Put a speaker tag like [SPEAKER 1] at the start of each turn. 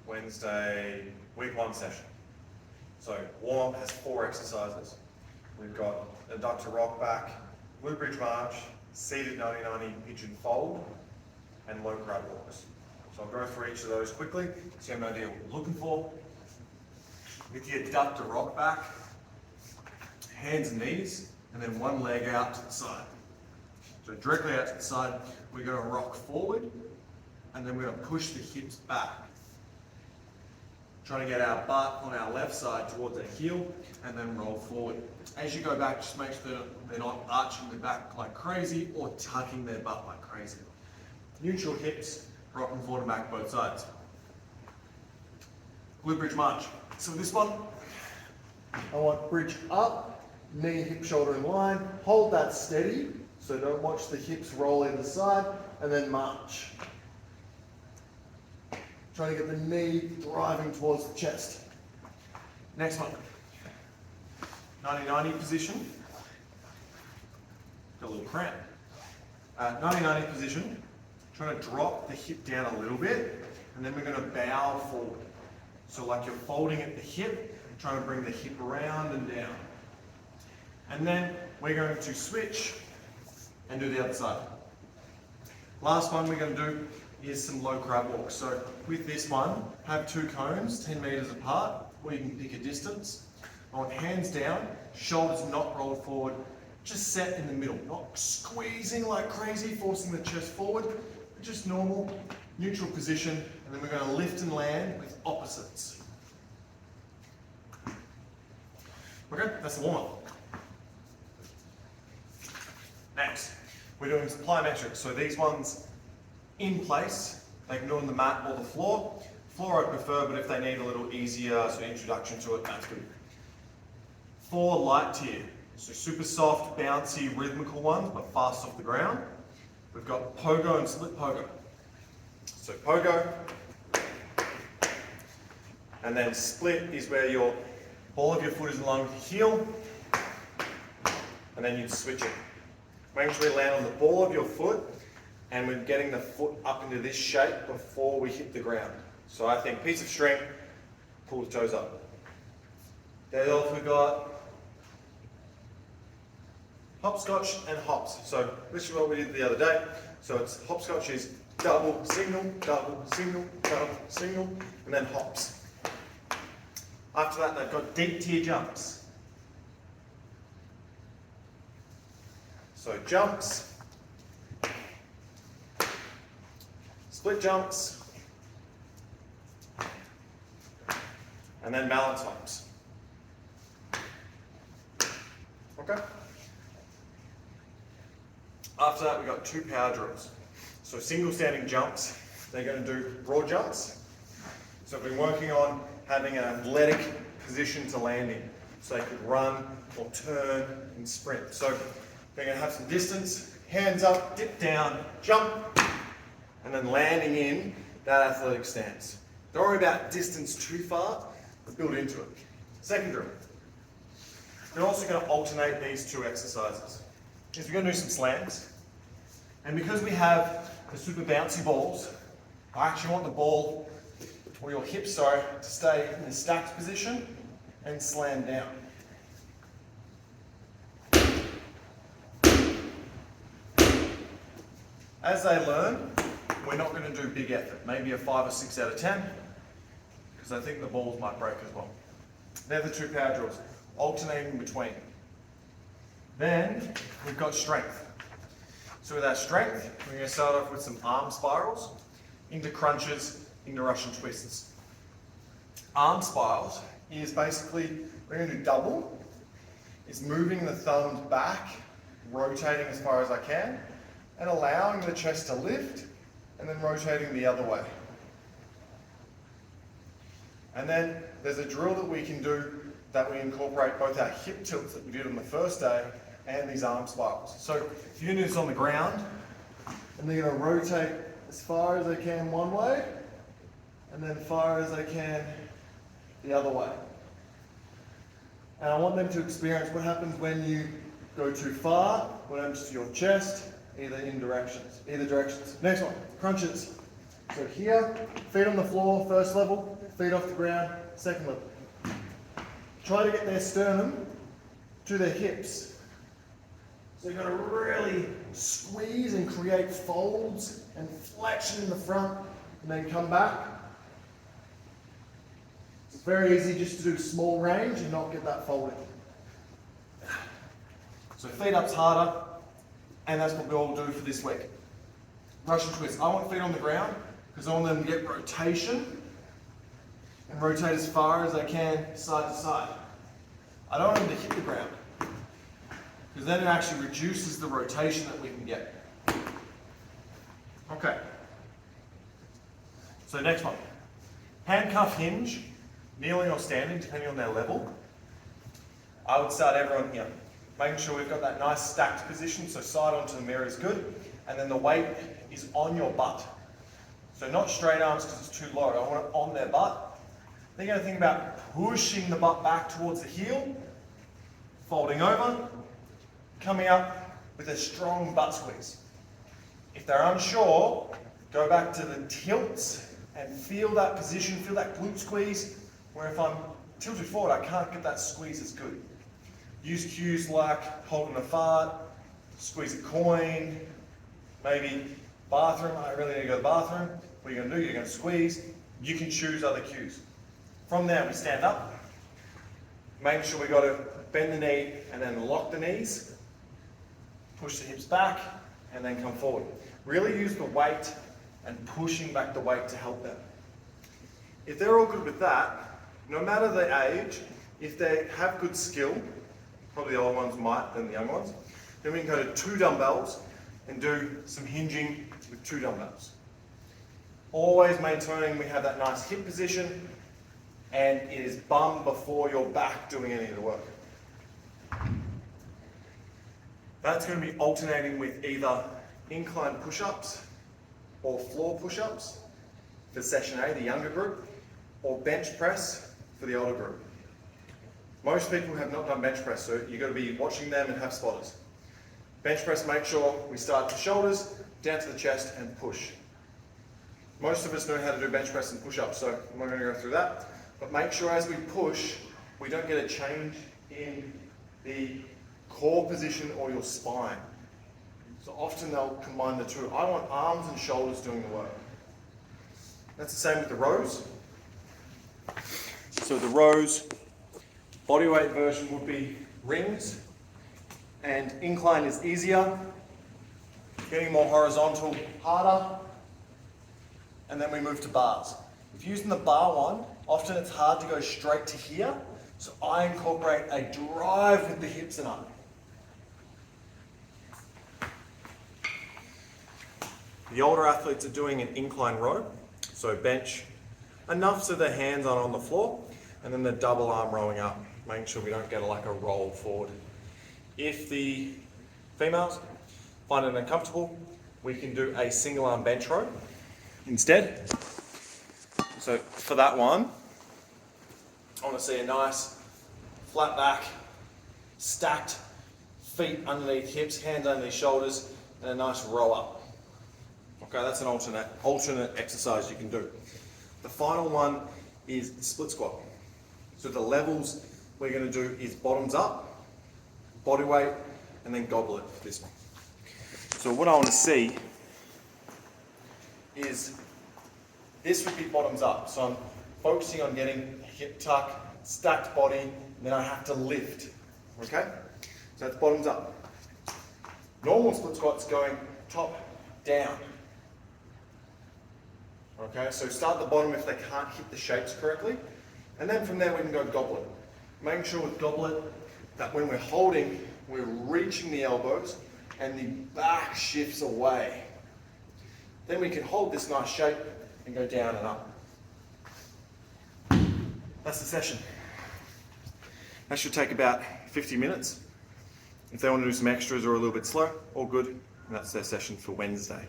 [SPEAKER 1] Wednesday, week 1 session. So warm up has 4 exercises. We've got adductor rock back, glute bridge march, seated 90-90 pigeon fold, and low crab walks. So I'll go through each of those quickly so you have an idea what we're looking for. With the adductor rock back, hands and knees, and then one leg out to the side. So directly out to the side, we're going to rock forward, and then we're going to push the hips back. Trying to get our butt on our left side towards our heel, and then roll forward. As you go back, just make sure they're not arching their back like crazy or tucking their butt like crazy. Neutral hips, rocking forward and back both sides. Glute bridge march. So this one, I want bridge up, knee, hip, shoulder in line. Hold that steady, so don't watch the hips roll either side, and then march. Trying to get the knee driving towards the chest. Next one. 90-90 position. Got a little cramp. 90-90 position. Trying to drop the hip down a little bit, and then we're going to bow forward. So like you're folding at the hip, trying to bring the hip around and down. And then we're going to switch and do the other side. Last one we're going to do is some low crab walks. So with this one, have 2 cones 10 meters apart, or you can pick a distance. I want hands down, shoulders not rolled forward, just set in the middle, not squeezing like crazy, forcing the chest forward, but just normal, neutral position, and then we're going to lift and land with opposites. Okay, that's the warm-up. Next, we're doing some plyometrics. So these ones in place, they can do it on the mat or the floor. Floor I prefer, but if they need a little easier sort of introduction to it, that's good. 4 light tier, so super soft, bouncy, rhythmical ones, but fast off the ground. We've got pogo and split pogo. So pogo, and then split is where your ball of your foot is in line with your heel, and then you'd switch it. Make sure we land on the ball of your foot, and we're getting the foot up into this shape before we hit the ground. So I think piece of string, pull the toes up. Then off we got hopscotch and hops. So this is what we did the other day. So it's hopscotch is double, single, double, single, double, single, and then hops. After that, they've got deep tier jumps. So jumps, split jumps, and then balance hops. Okay? After that, we've got 2 power drills. So single standing jumps, they're going to do broad jumps. So I've been working on having an athletic position to land in. So they could run or turn and sprint. So they're going to have some distance, hands up, dip down, jump, and then landing in that athletic stance. Don't worry about distance too far, but build into it. Second drill. We're also going to alternate these 2 exercises. We're going to do some slams. And because we have the super bouncy balls, I actually want the ball, or your hips, sorry, to stay in the stacked position and slam down. As they learn, we're not going to do big effort, maybe a 5 or 6 out of 10, because I think the balls might break as well. They're the 2 power drills, alternating between. Then we've got strength. So with our strength, we're going to start off with some arm spirals, into crunches, into Russian twists. Arm spirals is basically, we're going to do double. It's moving the thumbs back, rotating as far as I can, and allowing the chest to lift, and then rotating the other way. And then there's a drill that we can do that we incorporate both our hip tilts that we did on the first day and these arm spirals. So if you're going to do this on the ground, and they're going to rotate as far as they can one way, and then far as they can the other way. And I want them to experience what happens when you go too far, what happens to your chest, either directions. Next one, crunches. So here, feet on the floor, first level, feet off the ground, second level. Try to get their sternum to their hips. So you've got to really squeeze and create folds and flexion in the front, and then come back. It's very easy just to do small range and not get that folding. So feet up's harder, and that's what we all do for this week. Russian twist. I want feet on the ground because I want them to get rotation and rotate as far as they can side to side. I don't want them to hit the ground because then it actually reduces the rotation that we can get. Okay. So next one. Handcuff hinge, kneeling or standing, depending on their level. I would start everyone here. Making sure we've got that nice stacked position, so side onto the mirror is good. And then the weight is on your butt. So not straight arms because it's too low. I want it on their butt. Then you're going to think about pushing the butt back towards the heel, folding over, coming up with a strong butt squeeze. If they're unsure, go back to the tilts and feel that position, feel that glute squeeze, where if I'm tilted forward, I can't get that squeeze as good. Use cues like holding a fart, squeeze a coin, maybe bathroom, I really need to go to the bathroom. What are you going to do? You're going to squeeze. You can choose other cues. From there, we stand up, making sure we got to bend the knee and then lock the knees, push the hips back, and then come forward. Really use the weight and pushing back the weight to help them. If they're all good with that, no matter the age, if they have good skill, probably the older ones might than the younger ones, then we can go to 2 dumbbells and do some hinging with 2 dumbbells. Always maintaining we have that nice hip position and it is bum before your back doing any of the work. That's going to be alternating with either incline push-ups or floor push-ups for session A, the younger group, or bench press for the older group. Most people have not done bench press, so you've got to be watching them and have spotters. Bench press, make sure we start at the shoulders, down to the chest and push. Most of us know how to do bench press and push-ups, so I'm not going to go through that. But make sure as we push, we don't get a change in the core position or your spine. So often they'll combine the two. I want arms and shoulders doing the work. That's the same with the rows. So the rows, bodyweight version would be rings, and incline is easier. Getting more horizontal, harder. And then we move to bars. If you're using the bar one, often it's hard to go straight to here, so I incorporate a drive with the hips and up. The older athletes are doing an incline row, so bench enough so their hands aren't on the floor, and then the double arm rowing up, making sure we don't get like a roll forward. If the females find it uncomfortable, we can do a single arm bench row instead. So for that one, I want to see a nice flat back, stacked feet underneath hips, hands underneath shoulders, and a nice row up. Okay, that's an alternate exercise you can do. The final one is split squat. So the levels we're going to do is bottoms up, body weight, and then goblet for this one. So what I want to see is this would be bottoms up. So I'm focusing on getting a hip tuck, stacked body, and then I have to lift. Okay? So that's bottoms up. Normal split squats going top down. Okay, so start at the bottom if they can't hit the shapes correctly. And then from there we can go goblet. Making sure with goblet that when we're holding, we're reaching the elbows and the back shifts away. Then we can hold this nice shape and go down and up. That's the session. That should take about 50 minutes. If they want to do some extras or a little bit slow, all good. And that's their session for Wednesday.